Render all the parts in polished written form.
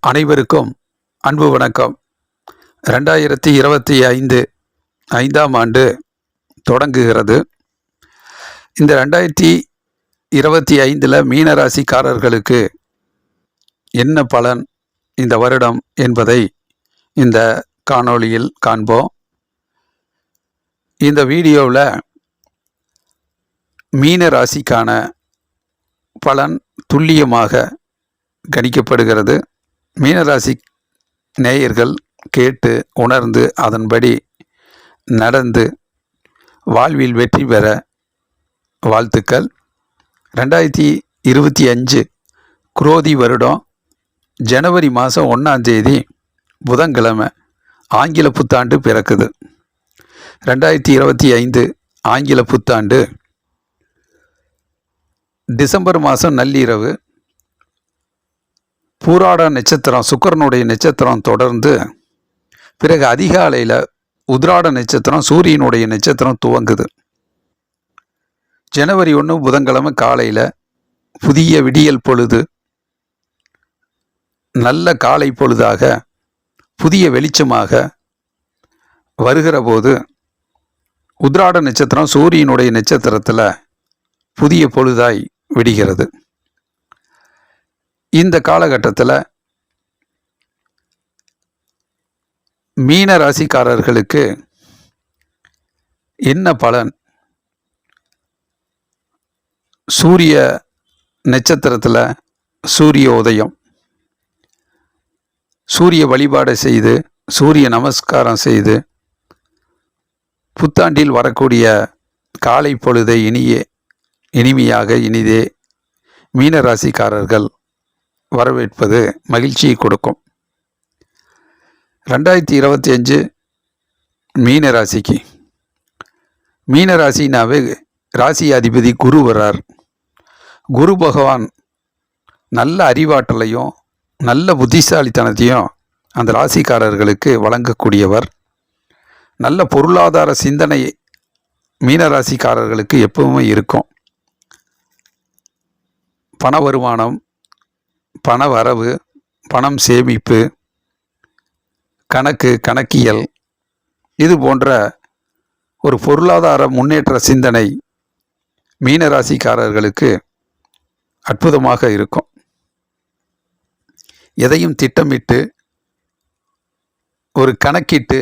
அனைவருக்கும் அன்பு வணக்கம். 2025 ஐந்தாம் ஆண்டு தொடங்குகிறது. இந்த 2025 மீனராசிக்காரர்களுக்கு என்ன பலன் இந்த வருடம் என்பதை இந்த காணொளியில் காண்போம். இந்த வீடியோவில் மீனராசிக்கான பலன் துல்லியமாக கணிக்கப்படுகிறது. மீனராசி நேயர்கள் கேட்டு உணர்ந்து அதன்படி நடந்து வாழ்வில் வெற்றி பெற வாழ்த்துக்கள். 2025 குரோதி வருடம் ஜனவரி மாதம் 1ஆம் தேதி புதன்கிழமை ஆங்கில புத்தாண்டு பிறக்குது. 2025 ஆங்கில புத்தாண்டு டிசம்பர் மாதம் நள்ளிரவு பூராட நட்சத்திரம் சுக்கிரனுடைய நட்சத்திரம் தொடர்ந்து பிறகு அதிகாலையில் உத்ராட நட்சத்திரம் சூரியனுடைய நட்சத்திரம் துவங்குது. ஜனவரி 1 புதன்கிழமை காலையில் புதிய விடியல் பொழுது, நல்ல காலை பொழுதாக புதிய வெளிச்சமாக வருகிற போது உத்ராட நட்சத்திரம் சூரியனுடைய நட்சத்திரத்தில் புதிய பொழுதாய் விடுகிறது. இந்த காலகட்டத்தில் மீன ராசிக்காரர்களுக்கு என்ன பலன்? சூரிய நட்சத்திரத்தில் சூரிய உதயம், சூரிய வழிபாடு செய்து சூரிய நமஸ்காரம் செய்து புத்தாண்டில் வரக்கூடிய காலை பொழுதை இனிமையாக இனிதே மீனராசிக்காரர்கள் வரவேற்பது மகிழ்ச்சியை கொடுக்கும். 2025 மீனராசிக்கு, மீனராசினாவே ராசி அதிபதி குரு வர்றார். குரு பகவான் நல்ல அறிவாற்றலையும் நல்ல புத்திசாலித்தனத்தையும் அந்த ராசிக்காரர்களுக்கு வழங்கக்கூடியவர். நல்ல பொருளாதார சிந்தனை மீனராசிக்காரர்களுக்கு எப்பவுமே இருக்கும். பண வருமானம், பண வரவு, பணம் சேமிப்பு, கணக்கியல், இது போன்ற ஒரு பொருளாதார முன்னேற்ற சிந்தனை மீனராசிக்காரர்களுக்கு அற்புதமாக இருக்கும். எதையும் திட்டமிட்டு ஒரு கணக்கிட்டு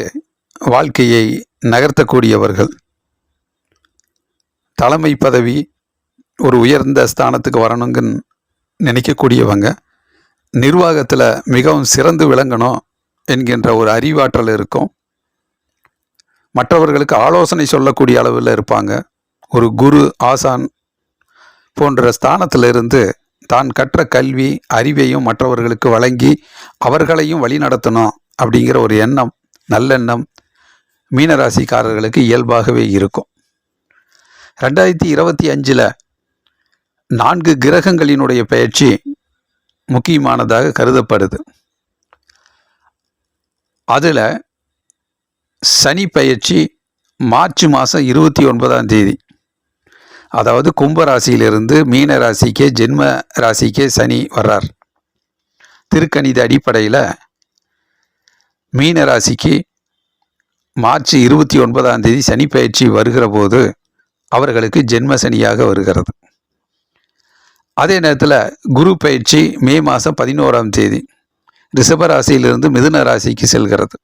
வாழ்க்கையை நகர்த்தக்கூடியவர்கள். தலைமை பதவி, ஒரு உயர்ந்த ஸ்தானத்துக்கு வரணுங்கன்னு நினைக்கக்கூடியவங்க. நிர்வாகத்தில் மிகவும் சிறந்து விளங்கணும் என்கின்ற ஒரு அறிவாற்றல் இருக்கும். மற்றவர்களுக்கு ஆலோசனை சொல்லக்கூடிய அளவில் இருப்பாங்க. ஒரு குரு ஆசான் போன்ற ஸ்தானத்திலிருந்து தான் கற்ற கல்வி அறிவையும் மற்றவர்களுக்கு வழங்கி அவர்களையும் வழிநடத்தணும் அப்படிங்கிற ஒரு எண்ணம், நல்லெண்ணம் மீனராசிக்காரர்களுக்கு இயல்பாகவே இருக்கும். 2025 4 கிரகங்களினுடைய பெயர்ச்சி முக்கியமானதாக கருதப்படுது. அதில் சனி பெயர்ச்சி மார்ச் மாதம் 29ஆம் தேதி, அதாவது கும்பராசியிலிருந்து மீன ராசிக்கே ஜென்ம ராசிக்கே சனி வர்றார். திருக்கணித அடிப்படையில் மீன ராசிக்கு மார்ச் 29ஆம் தேதி சனி பெயர்ச்சி வருகிற போது அவர்களுக்கு ஜென்ம சனியாக வருகிறது. அதே நேரத்தில் குரு பயிற்சி மே மாதம் 11ஆம் தேதி ரிஷபராசியிலிருந்து மிதுன ராசிக்கு செல்கிறது.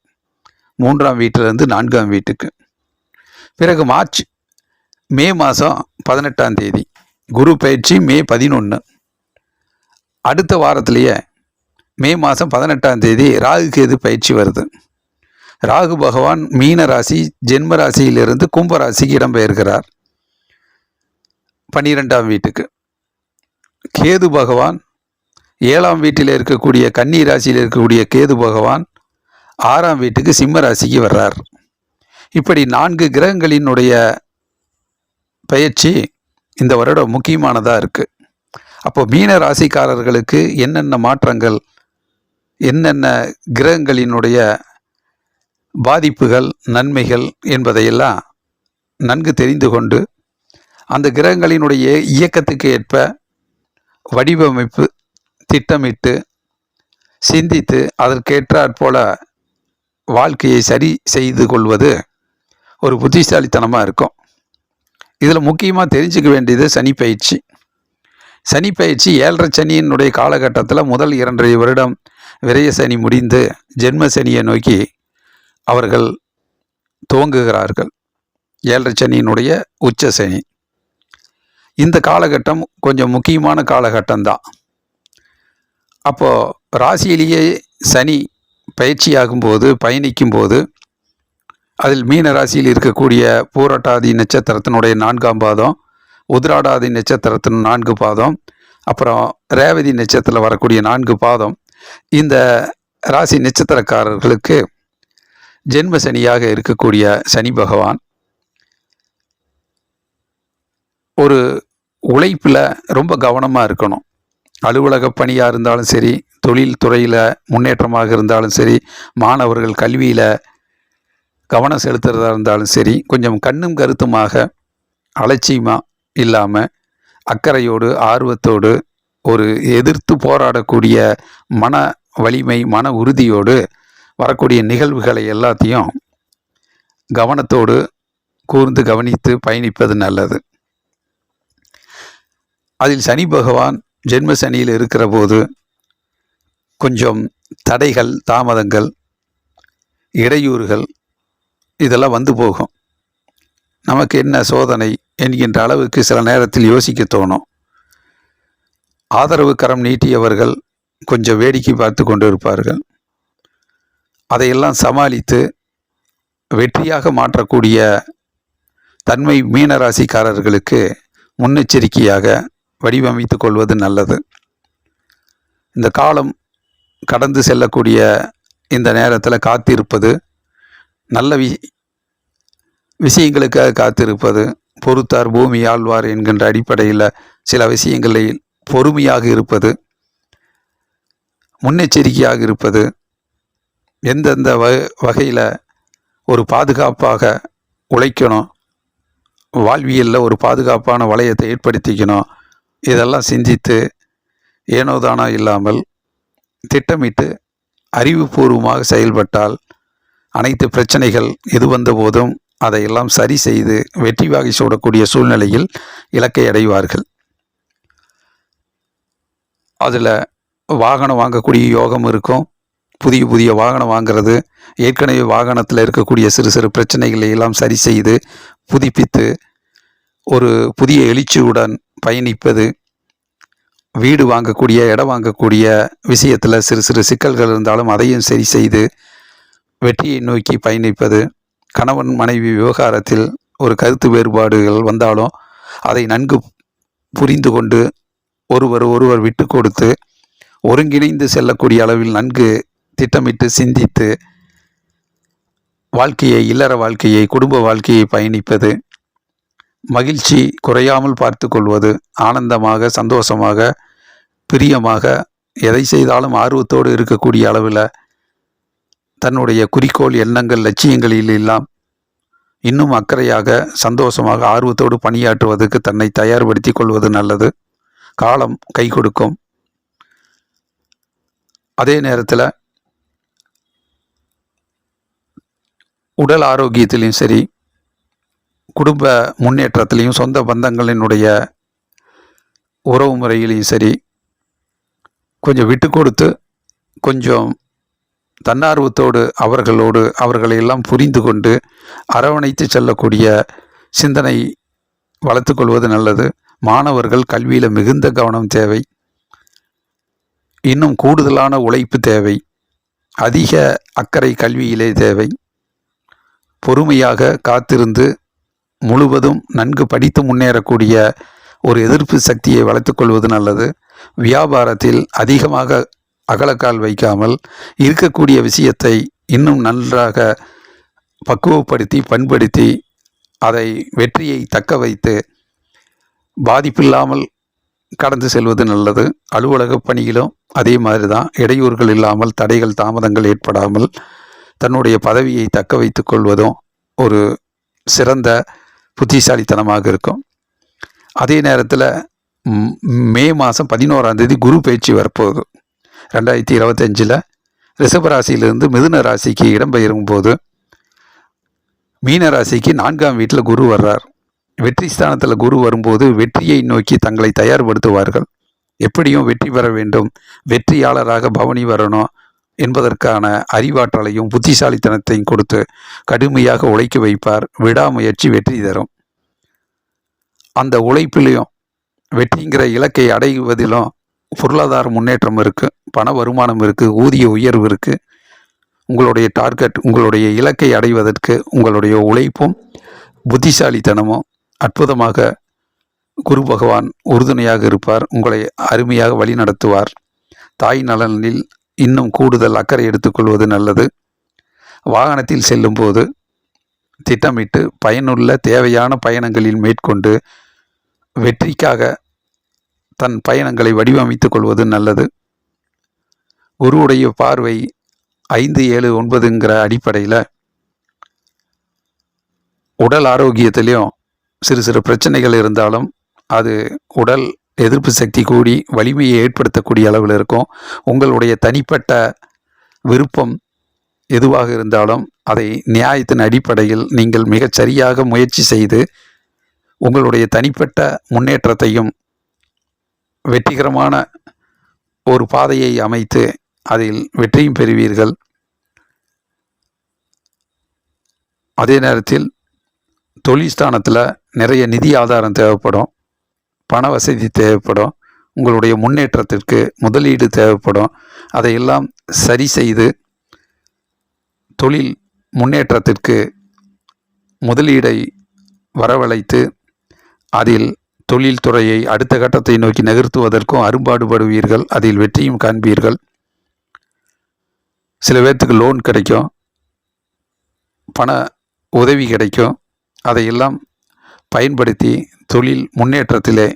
3ஆம் வீட்டிலிருந்து 4ஆம் வீட்டுக்கு. பிறகு மே மாதம் 18ஆம் தேதி குரு பயிற்சி மே 11. அடுத்த வாரத்திலேயே மே மாதம் 18ஆம் தேதி ராகு கேது பயிற்சி வருது. ராகு பகவான் மீன ராசி ஜென்ம ராசியிலிருந்து கும்பராசிக்கு இடம்பெயர்கிறார் 12ஆம் வீட்டுக்கு. கேது பகவான் 7ஆம் வீட்டில் இருக்கக்கூடிய கன்னி ராசியில் இருக்கக்கூடிய கேது பகவான் 6ஆம் வீட்டுக்கு சிம்ம ராசிக்கு வர்றார். இப்படி 4 கிரகங்களினுடைய பயிற்சி இந்த வருடம் முக்கியமானதாக இருக்குது. அப்போ மீன ராசிக்காரர்களுக்கு என்னென்ன மாற்றங்கள், என்னென்ன கிரகங்களினுடைய பாதிப்புகள், நன்மைகள் என்பதையெல்லாம் நன்கு தெரிந்து கொண்டு அந்த கிரகங்களினுடைய இயக்கத்துக்கு ஏற்ப வடிவமைப்பு திட்டமிட்டு சிந்தித்து அதற்கேற்றாற் போல வாழ்க்கையை சரி செய்து கொள்வது ஒரு புத்திசாலித்தனமாக இருக்கும். இதில் முக்கியமாக தெரிஞ்சுக்க வேண்டியது சனி பயிற்சி. சனி பயிற்சி 7.5 சனியினுடைய காலகட்டத்தில் முதல் 2.5 வருடம் விரய சனி முடிந்து ஜென்ம சனியை நோக்கி அவர்கள் துவங்குகிறார்கள். 7.5 சனியினுடைய உச்ச சனி. இந்த காலகட்டம் கொஞ்சம் முக்கியமான காலகட்டம்தான். அப்போது ராசியிலேயே சனி பயிற்சியாகும்போது, பயணிக்கும்போது, அதில் மீன ராசியில் இருக்கக்கூடிய பூரட்டாதி நட்சத்திரத்தினுடைய 4ஆம் பாதம், உத்திராடாதி நட்சத்திரத்தின் 4 பாதம், அப்புறம் ரேவதி நட்சத்திரத்தில் வரக்கூடிய 4 பாதம், இந்த ராசி நட்சத்திரக்காரர்களுக்கு ஜென்ம சனியாக இருக்கக்கூடிய சனி பகவான் ஒரு உழைப்பில் ரொம்ப கவனமாக இருக்கணும். அலுவலக பணியாக இருந்தாலும் சரி, தொழில் துறையில் முன்னேற்றமாக இருந்தாலும் சரி, மாணவர்கள் கல்வியில் கவனம் செலுத்துறதா இருந்தாலும் சரி, கொஞ்சம் கண்ணும் கருத்துமாக அலட்சியமாக இல்லாமல் அக்கறையோடு ஆர்வத்தோடு ஒரு எதிர்த்து போராடக்கூடிய மன வலிமை, மன உறுதியோடு வரக்கூடிய நிகழ்வுகளை எல்லாத்தையும் கவனத்தோடு கூர்ந்து கவனித்து பயணிப்பது நல்லது. அதில் சனி பகவான் ஜென்ம சனியில் இருக்கிற போது கொஞ்சம் தடைகள், தாமதங்கள், இடையூறுகள் இதெல்லாம் வந்து போகும். நமக்கு என்ன சோதனை என்கின்ற அளவுக்கு சில நேரத்தில் யோசிக்க தோணும். ஆதரவு கரம் நீட்டியவர்கள் கொஞ்சம் வேடிக்கை பார்த்து கொண்டு இருப்பார்கள். அதையெல்லாம் சமாளித்து வெற்றியாக மாற்றக்கூடிய தன்மை மீனராசிக்காரர்களுக்கு முன்னெச்சரிக்கையாக வடிவமைத்து கொள்வது நல்லது. இந்த காலம் கடந்து செல்லக்கூடிய இந்த நேரத்தில் காத்திருப்பது, நல்ல விஷயங்களுக்காக காத்திருப்பது, பொறுத்தார் பூமி ஆழ்வார் என்கின்ற அடிப்படையில் சில விஷயங்களில் பொறுமையாக இருப்பது, முன்னெச்சரிக்கையாக இருப்பது, எந்தெந்த வகையில் ஒரு பாதுகாப்பாக உழைக்கணும், வாழ்வியலில் ஒரு பாதுகாப்பான வளையத்தை ஏற்படுத்திக்கணும், இதெல்லாம் சிந்தித்து ஏனோதானோ இல்லாமல் திட்டமிட்டு அறிவுபூர்வமாக செயல்பட்டால் அனைத்து பிரச்சனைகள் எது வந்த போதும் அதையெல்லாம் சரி செய்து வெற்றி வாகை சூடக்கூடிய சூழ்நிலையில் இலக்கை அடைவார்கள். அதில் வாகனம் வாங்கக்கூடிய யோகம் இருக்கும். புதிய புதிய வாகனம் வாங்கிறது, ஏற்கனவே வாகனத்தில் இருக்கக்கூடிய சிறு சிறு பிரச்சனைகளை எல்லாம் சரி செய்து புதுப்பித்து ஒரு புதிய எழுச்சியுடன் பயணிப்பது, வீடு வாங்கக்கூடிய, இடம் வாங்கக்கூடிய விஷயத்தில் சிறு சிறு சிக்கல்கள் இருந்தாலும் அதையும் சரி செய்து வெற்றியை நோக்கி பயணிப்பது, கணவன் மனைவி விவகாரத்தில் ஒரு கருத்து வேறுபாடுகள் வந்தாலும் அதை நன்கு புரிந்து கொண்டு ஒருவர் விட்டு கொடுத்து ஒருங்கிணைந்து செல்லக்கூடிய அளவில் நன்கு திட்டமிட்டு சிந்தித்து வாழ்க்கையை, இல்லற வாழ்க்கையை, குடும்ப வாழ்க்கையை பயணிப்பது, மகிழ்ச்சி குறையாமல் பார்த்து கொள்வது, ஆனந்தமாக, சந்தோஷமாக, பிரியமாக எதை செய்தாலும் ஆர்வத்தோடு இருக்கக்கூடிய அளவில் தன்னுடைய குறிக்கோள், எண்ணங்கள், லட்சியங்களில் எல்லாம் இன்னும் அக்கறையாக, சந்தோஷமாக, ஆர்வத்தோடு பணியாற்றுவதற்கு தன்னை தயார்படுத்தி கொள்வது நல்லது. காலம் கை கொடுக்கும். அதே நேரத்தில் உடல் ஆரோக்கியத்திலையும் சரி, குடும்ப முன்னேற்றத்திலையும், சொந்த பந்தங்களினுடைய உறவு முறையிலையும் சரி, கொஞ்சம் விட்டு கொடுத்து, கொஞ்சம் தன்னார்வத்தோடு அவர்களை எல்லாம் புரிந்து கொண்டு அரவணைத்து செல்லக்கூடிய சிந்தனை வளர்த்து கொள்வது நல்லது. மாணவர்கள் கல்வியில் மிகுந்த கவனம் தேவை. இன்னும் கூடுதலான உழைப்பு தேவை. அதிக அக்கறை கல்வியிலே தேவை. பொறுமையாக காத்திருந்து முழுவதும் நன்கு படித்து முன்னேறக்கூடிய ஒரு எதிர்ப்பு சக்தியை வளர்த்து கொள்வது நல்லது. வியாபாரத்தில் அதிகமாக அகலக்கால் வைக்காமல் இருக்கக்கூடிய விஷயத்தை இன்னும் நன்றாக பக்குவப்படுத்தி, பண்படுத்தி, அதை வெற்றியை தக்க வைத்து பாதிப்பில்லாமல் கடந்து செல்வது நல்லது. அலுவலக பணியிலும் அதே மாதிரி தான். இடையூறுகள் இல்லாமல், தடைகள், தாமதங்கள் ஏற்படாமல் தன்னுடைய பதவியை தக்க வைத்து கொள்வதும் ஒரு சிறந்த புத்திசாலித்தனமாக இருக்கும். அதே நேரத்தில் மே மாதம் 11ஆம் தேதி குரு பயிற்சி வரப்போகுது. 2025 ரிஷப ராசியிலிருந்து மிதுன ராசிக்கு இடம்பெயரும் போது மீன ராசிக்கு 4ஆம் வீட்டில் குரு வர்றார். வெற்றி ஸ்தானத்தில் குரு வரும்போது வெற்றியை நோக்கி தங்களை தயார்படுத்துவார்கள். எப்படியும் வெற்றி பெற வேண்டும், வெற்றியாளராக பவனி வரணும் என்பதற்கான அறிவாற்றலையும் புத்திசாலித்தனத்தையும் கொடுத்து கடுமையாக உழைக்க வைப்பார். விடாமுயற்சி வெற்றி தரும். அந்த உழைப்பிலையும் வெற்றிங்கிற இலக்கை அடைவதிலும் பொருளாதார முன்னேற்றம் இருக்குது, பண வருமானம் இருக்குது, ஊதிய உயர்வு இருக்குது. உங்களுடைய டார்கெட், உங்களுடைய இலக்கை அடைவதற்கு உங்களுடைய உழைப்பும் புத்திசாலித்தனமும் அற்புதமாக குரு பகவான் உறுதுணையாக இருப்பார். உங்களை அருமையாக வழி நடத்துவார். தாய் நலனில் இன்னும் கூடுதல் அக்கறை எடுத்துக்கொள்வது நல்லது. வாகனத்தில் செல்லும்போது திட்டமிட்டு பயனுள்ள தேவையான பயணங்களில் மேற்கொண்டு வெற்றிக்காக தன் பயணங்களை வடிவமைத்துக் கொள்வது நல்லது. குருவுடைய பார்வை 5, 7, 9ங்கிற அடிப்படையில் உடல் ஆரோக்கியத்திலையும் சிறு சிறு பிரச்சனைகள் இருந்தாலும் அது உடல் எதிர்ப்பு சக்தி கூடி வலிமையை ஏற்படுத்தக்கூடிய அளவில் இருக்கும். உங்களுடைய தனிப்பட்ட விருப்பம் எதுவாக இருந்தாலும் அதை நியாயத்தின் அடிப்படையில் நீங்கள் மிகச் சரியாக முயற்சி செய்து உங்களுடைய தனிப்பட்ட முன்னேற்றத்தையும் வெற்றிகரமான ஒரு பாதையை அமைத்து அதில் வெற்றியும் பெறுவீர்கள். அதே நேரத்தில் தொழில் ஸ்தானத்தில் நிறைய நிதி ஆதாரம் தேவைப்படும், பண வசதி தேவைப்படும், உங்களுடைய முன்னேற்றத்திற்கு முதலீடு தேவைப்படும். அதையெல்லாம் சரி செய்து தொழில் முன்னேற்றத்திற்கு முதலீடை வரவழைத்து அதில் தொழில்துறையை அடுத்த கட்டத்தை நோக்கி நகர்த்துவதற்கும் அரும்பாடுபடுவீர்கள். அதில் வெற்றியும் காண்பீர்கள். சில பேர்த்துக்கு லோன் கிடைக்கும், பண உதவி கிடைக்கும். அதையெல்லாம் பயன்படுத்தி தொழில் முன்னேற்றத்திலே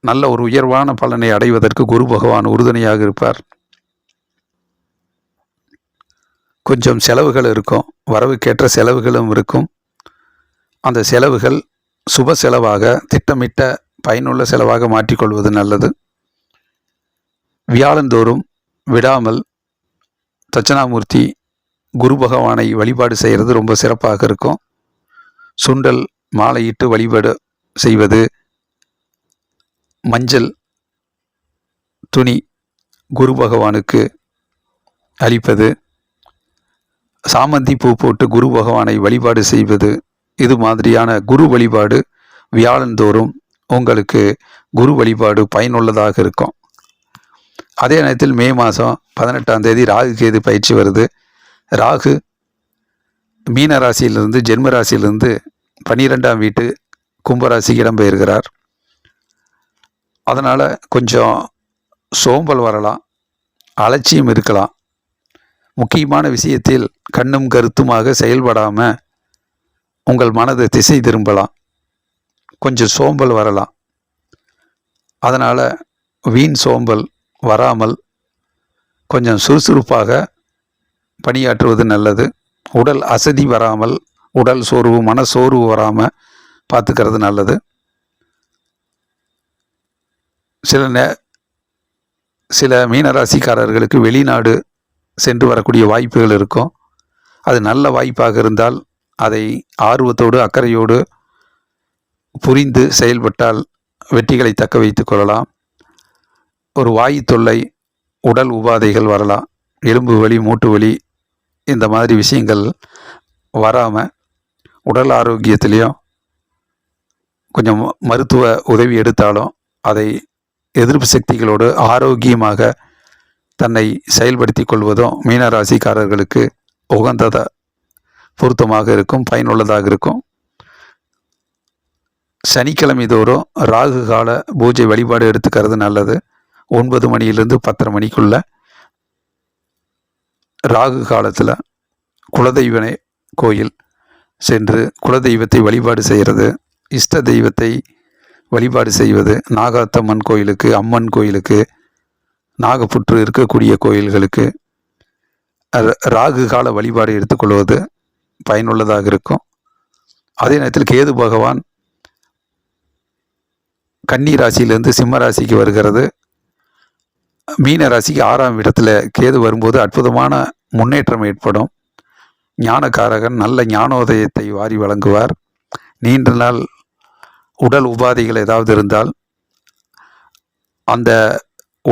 நல்ல ஒரு உயர்வான பலனை அடைவதற்கு குரு பகவான் உறுதுணையாக இருப்பார். கொஞ்சம் செலவுகள் இருக்கும், வரவுக்கேற்ற செலவுகளும் இருக்கும். அந்த செலவுகள் சுப செலவாக, திட்டமிட்ட பயனுள்ள செலவாக மாற்றிக்கொள்வது நல்லது. வியாழந்தோறும் விடாமல் தட்சணாமூர்த்தி குரு பகவானை வழிபாடு செய்கிறது ரொம்ப சிறப்பாக இருக்கும். சுண்டல் மாலையிட்டு வழிபாடு செய்வது, மஞ்சள் துணி குரு பகவானுக்கு அளிப்பது, சாமந்தி பூ போட்டு குரு பகவானை வழிபாடு செய்வது, இது மாதிரியான குரு வழிபாடு வியாழந்தோறும் உங்களுக்கு குரு வழிபாடு பயனுள்ளதாக இருக்கும். அதே நேரத்தில் மே மாதம் 18ஆம் தேதி ராகு கேது பயிற்சி வருது. ராகு மீன ராசியிலிருந்து ஜென்ம ராசியிலிருந்து 12ஆம் வீட்டு கும்பராசிக்கு இடம்பெயர்கிறார். அதனால் கொஞ்சம் சோம்பல் வரலாம், அலட்சியம் இருக்கலாம். முக்கியமான விஷயத்தில் கண்ணும் கருத்துமாக செயல்படாமல் உங்கள் மனது திசை திரும்பலாம். கொஞ்சம் சோம்பல் வரலாம். அதனால் வீண் சோம்பல் வராமல் கொஞ்சம் சுறுசுறுப்பாக பணியாற்றுவது நல்லது. உடல் அசதி வராமல், உடல் சோர்வு மனசோர்வு வராமல் பார்த்துக்கிறது நல்லது. சில மீனராசிக்காரர்களுக்கு வெளிநாடு சென்று வரக்கூடிய வாய்ப்புகள் இருக்கும். அது நல்ல வாய்ப்பாக இருந்தால் அதை ஆர்வத்தோடு அக்கறையோடு புரிந்து செயல்பட்டால் வெற்றிகளை தக்க வைத்து கொள்ளலாம். ஒரு வாயு தொல்லை, உடல் உபாதைகள் வரலாம், எலும்பு வலி, மூட்டு வலி, இந்த மாதிரி விஷயங்கள் வராமல் உடல் ஆரோக்கியத்திலையும் கொஞ்சம் மருத்துவ உதவி எடுத்தாலும் அதை எதிர்ப்பு சக்திகளோடு ஆரோக்கியமாக தன்னை செயல்படுத்தி கொள்வதும் மீனராசிக்காரர்களுக்கு உகந்தத பொருத்தமாக இருக்கும், பயனுள்ளதாக இருக்கும். சனிக்கிழமை தோறும் ராகு கால பூஜை வழிபாடு எடுத்துக்கிறது நல்லது. 9 மணியிலிருந்து 10:30 மணிக்குள்ள ராகு காலத்தில் குலதெய்வ கோயில் சென்று குலதெய்வத்தை வழிபாடு செய்கிறது, இஷ்ட தெய்வத்தை வழிபாடு செய்வது, நாகாத்தம்மன் கோயிலுக்கு, அம்மன் கோயிலுக்கு, நாகப்புற்று இருக்கக்கூடிய கோயில்களுக்கு ராகு கால வழிபாடு எடுத்துக்கொள்வது பயனுள்ளதாக இருக்கும். அதே நேரத்தில் கேது பகவான் கன்னி ராசியிலிருந்து சிம்ம ராசிக்கு வருகிறது. மீன ராசிக்கு 6ஆம் இடத்துல கேது வரும்போது அற்புதமான முன்னேற்றம் ஏற்படும். ஞானகாரகன் நல்ல ஞானோதயத்தை வாரி வழங்குவார். நீண்ட நாள் உடல் உபாதைகள் ஏதாவது இருந்தால் அந்த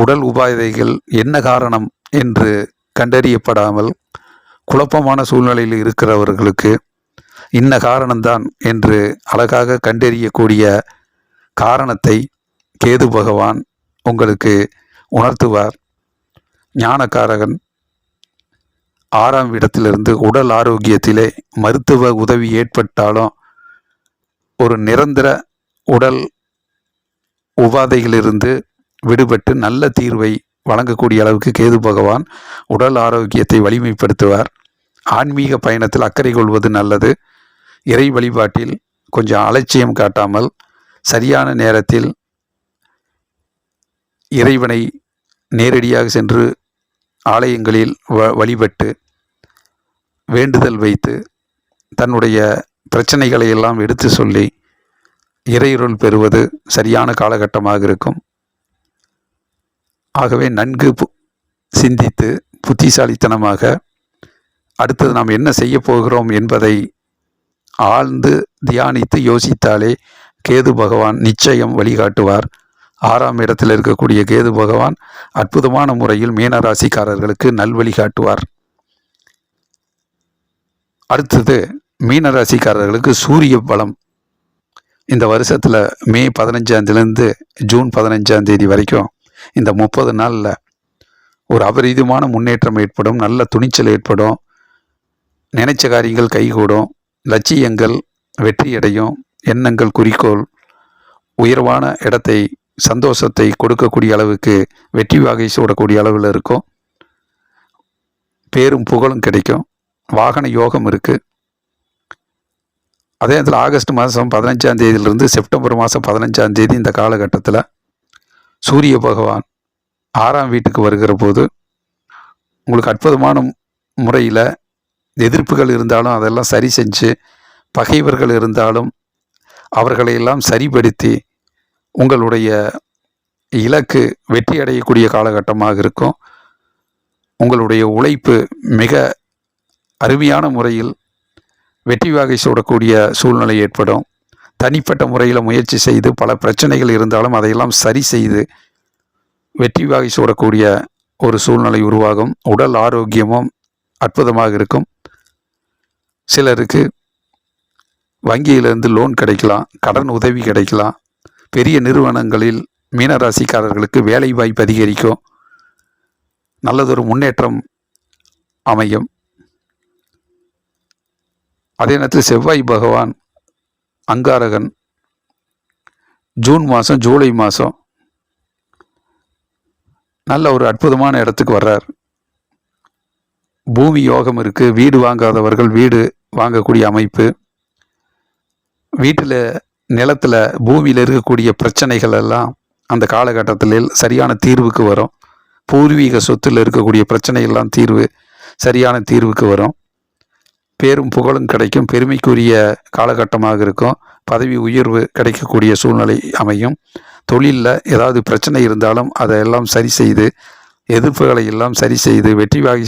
உடல் உபாதைகள் என்ன காரணம் என்று கண்டறியப்படாமல் குழப்பமான சூழ்நிலையில் இருக்கிறவர்களுக்கு இன்ன காரணம்தான் என்று அழகாக கண்டறியக்கூடிய காரணத்தை கேது பகவான் உங்களுக்கு உணர்த்துவார். ஞானகாரகன் 6ஆம் இடத்திலிருந்து உடல் ஆரோக்கியத்திலே மருத்துவ உதவி ஏற்பட்டாலும் ஒரு நிரந்தர உடல் உபாதைகளிலிருந்து விடுபட்டு நல்ல தீர்வை வழங்கக்கூடிய அளவுக்கு கேது பகவான் உடல் ஆரோக்கியத்தை வலிமைப்படுத்துவார். ஆன்மீக பயணத்தில் அக்கறை கொள்வது நல்லது. இறை வழிபாட்டில் கொஞ்சம் அலட்சியம் காட்டாமல் சரியான நேரத்தில் இறைவனை நேரடியாக சென்று ஆலயங்களில் வழிபட்டு வேண்டுதல் வைத்து தன்னுடைய பிரச்சனைகளை எல்லாம் எடுத்து சொல்லி இறையருள் பெறுவது சரியான காலகட்டமாக இருக்கும். ஆகவே நன்கு சிந்தித்து புத்திசாலித்தனமாக அடுத்தது நாம் என்ன செய்ய போகிறோம் என்பதை ஆழ்ந்து தியானித்து யோசித்தாலே கேது பகவான் நிச்சயம் வழிகாட்டுவார். 6ஆம் இடத்தில் இருக்கக்கூடிய கேது பகவான் அற்புதமான முறையில் மீனராசிக்காரர்களுக்கு நல்வழி காட்டுவார். அடுத்தது மீனராசிக்காரர்களுக்கு சூரிய பலம் இந்த வருஷத்தில் மே 15 ஜூன் 15 வரைக்கும் இந்த 30 நாளில் ஒரு அபரீதமான முன்னேற்றம் ஏற்படும். நல்ல துணிச்சல் ஏற்படும். நினைச்ச காரியங்கள் கைகூடும். லட்சியங்கள் வெற்றியடையும். எண்ணங்கள் குறிக்கோள் உயர்வான இடத்தை சந்தோஷத்தை கொடுக்கக்கூடிய அளவுக்கு வெற்றி வாகை சூடக்கூடிய அளவில் இருக்கும். பேரும் புகழும் கிடைக்கும். வாகன யோகம் இருக்குது. அதே நேரத்தில் ஆகஸ்ட் மாதம் 15 செப்டம்பர் மாதம் 15 இந்த காலகட்டத்தில் சூரிய பகவான் 6ஆம் வீட்டுக்கு வருகிற போது உங்களுக்கு அற்புதமான முறையில் எதிர்ப்புகள் இருந்தாலும் அதெல்லாம் சரி செஞ்சு, பகைவர்கள் இருந்தாலும் அவர்களையெல்லாம் சரிப்படுத்தி உங்களுடைய இலக்கு வெற்றி அடையக்கூடிய காலகட்டமாக இருக்கும். உங்களுடைய உழைப்பு மிக அருமையான முறையில் வெற்றி வாகை சூடக்கூடிய சூழ்நிலை ஏற்படும். தனிப்பட்ட முறையில் முயற்சி செய்து பல பிரச்சனைகள் இருந்தாலும் அதையெல்லாம் சரி செய்து வெற்றி வாகை சூடக்கூடிய ஒரு சூழ்நிலை உருவாகும். உடல் ஆரோக்கியமும் அற்புதமாக இருக்கும். சிலருக்கு வங்கியிலிருந்து லோன் கிடைக்கலாம், கடன் உதவி கிடைக்கலாம். பெரிய நிறுவனங்களில் மீனராசிக்காரர்களுக்கு வேலை வாய்ப்பு அதிகரிக்கும். நல்லதொரு முன்னேற்றம் அமையும். அதே நேரத்தில் செவ்வாய் பகவான் அங்காரகன் ஜூன் மாதம் ஜூலை மாதம் நல்ல ஒரு அற்புதமான இடத்துக்கு வர்றார். பூமி யோகம் இருக்குது. வீடு வாங்காதவர்கள் வீடு வாங்கக்கூடிய அமைப்பு. வீட்டில் நிலத்தில் பூமியில் இருக்கக்கூடிய பிரச்சனைகள் எல்லாம் அந்த காலகட்டத்தில் சரியான தீர்வுக்கு வரும். பூர்வீக சொத்தில் இருக்கக்கூடிய பிரச்சனைகள்லாம் சரியான தீர்வுக்கு வரும். பேரும் புகழும் கிடைக்கும். பெருமைக்குரிய காலகட்டமாக இருக்கும். பதவி உயர்வு கிடைக்கக்கூடிய சூழ்நிலை அமையும். தொழிலில் ஏதாவது பிரச்சனை இருந்தாலும் அதையெல்லாம் சரி செய்து, எதிர்ப்புகளை எல்லாம் சரி செய்து வெற்றி வாகி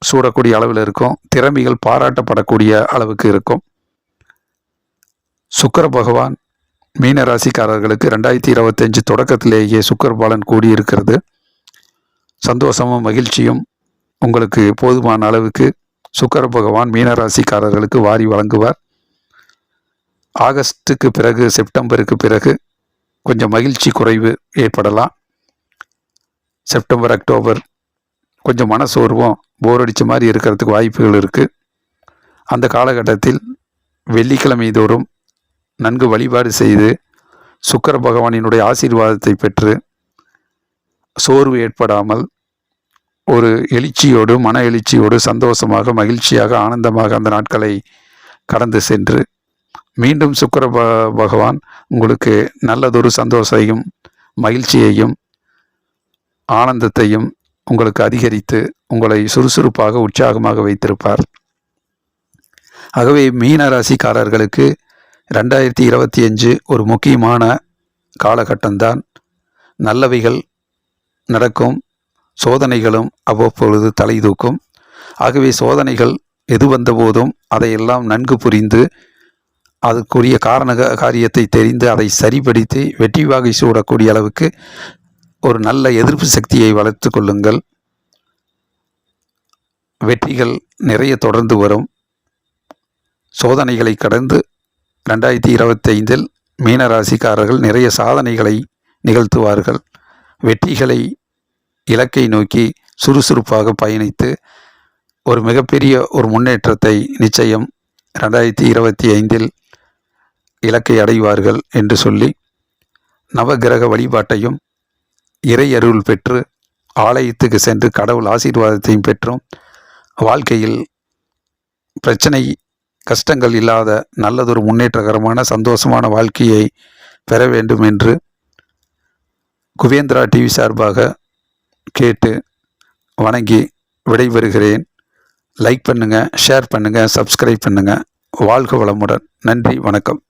சூடக்கூடிய அளவில் இருக்கும். திறமைகள் பாராட்டப்படக்கூடிய அளவுக்கு இருக்கும். சுக்கிர பகவான் மீனராசிக்காரர்களுக்கு 2025 தொடக்கத்திலேயே சுக்கிர பலன் கூடியிருக்கிறது. சந்தோஷமும் மகிழ்ச்சியும் உங்களுக்கு போதுமான அளவுக்கு சுக்கிர பகவான் மீனராசிக்காரர்களுக்கு வாரி வழங்குவார். ஆகஸ்ட்டுக்கு பிறகு செப்டம்பருக்கு பிறகு கொஞ்சம் மகிழ்ச்சி குறைவு ஏற்படலாம். செப்டம்பர் அக்டோபர் கொஞ்சம் மனசோர்வும் போர் அடித்த மாதிரி இருக்கிறதுக்கு வாய்ப்புகள் இருக்குது. அந்த காலகட்டத்தில் வெள்ளிக்கிழமை தோறும் நன்கு வழிபாடு செய்து சுக்கிர பகவானினுடைய ஆசீர்வாதத்தை பெற்று சோர்வு ஏற்படாமல் ஒரு எழுச்சியோடு, மன எழுச்சியோடு, சந்தோஷமாக, மகிழ்ச்சியாக, ஆனந்தமாக அந்த நாட்களை கடந்து சென்று மீண்டும் சுக்கிர பகவான் உங்களுக்கு நல்லதொரு சந்தோஷத்தையும் மகிழ்ச்சியையும் ஆனந்தத்தையும் உங்களுக்கு அதிகரித்து உங்களை சுறுசுறுப்பாக உற்சாகமாக வைத்திருப்பார். ஆகவே மீனராசிக்காரர்களுக்கு 2025 ஒரு முக்கியமான காலகட்டம்தான். நல்லவைகள் நடக்கும், சோதனைகளும் அவ்வப்பொழுது தலை தூக்கும். ஆகவே சோதனைகள் எது வந்தபோதும் அதையெல்லாம் நன்கு புரிந்து அதுக்குரிய காரியத்தை தெரிந்து அதை சரிப்படுத்தி வெற்றி வாகை சூடக்கூடிய அளவுக்கு ஒரு நல்ல எதிர்ப்பு சக்தியை வளர்த்து கொள்ளுங்கள். வெற்றிகள் நிறைய தொடர்ந்து வரும். சோதனைகளை கடந்து 2025 மீனராசிக்காரர்கள் நிறைய சாதனைகளை நிகழ்த்துவார்கள். வெற்றிகளை இலக்கை நோக்கி சுறுசுறுப்பாக பயணித்து ஒரு மிகப்பெரிய ஒரு முன்னேற்றத்தை நிச்சயம் 2025 இலக்கை அடைவார்கள் என்று சொல்லி, நவகிரக வழிபாட்டையும் இறை அருள் பெற்று ஆலயத்துக்கு சென்று கடவுள் ஆசீர்வாதத்தையும் பெற்றும் வாழ்க்கையில் பிரச்சனை கஷ்டங்கள் இல்லாத நல்லதொரு முன்னேற்றகரமான சந்தோஷமான வாழ்க்கையை பெற வேண்டும் என்று குபேந்திரா டிவி சார்பாக கேட்டு வணங்கி விடைபெறுகிறேன். லைக் பண்ணுங்கள், ஷேர் பண்ணுங்கள், சப்ஸ்கிரைப் பண்ணுங்கள். வாழ்க வளமுடன். நன்றி, வணக்கம்.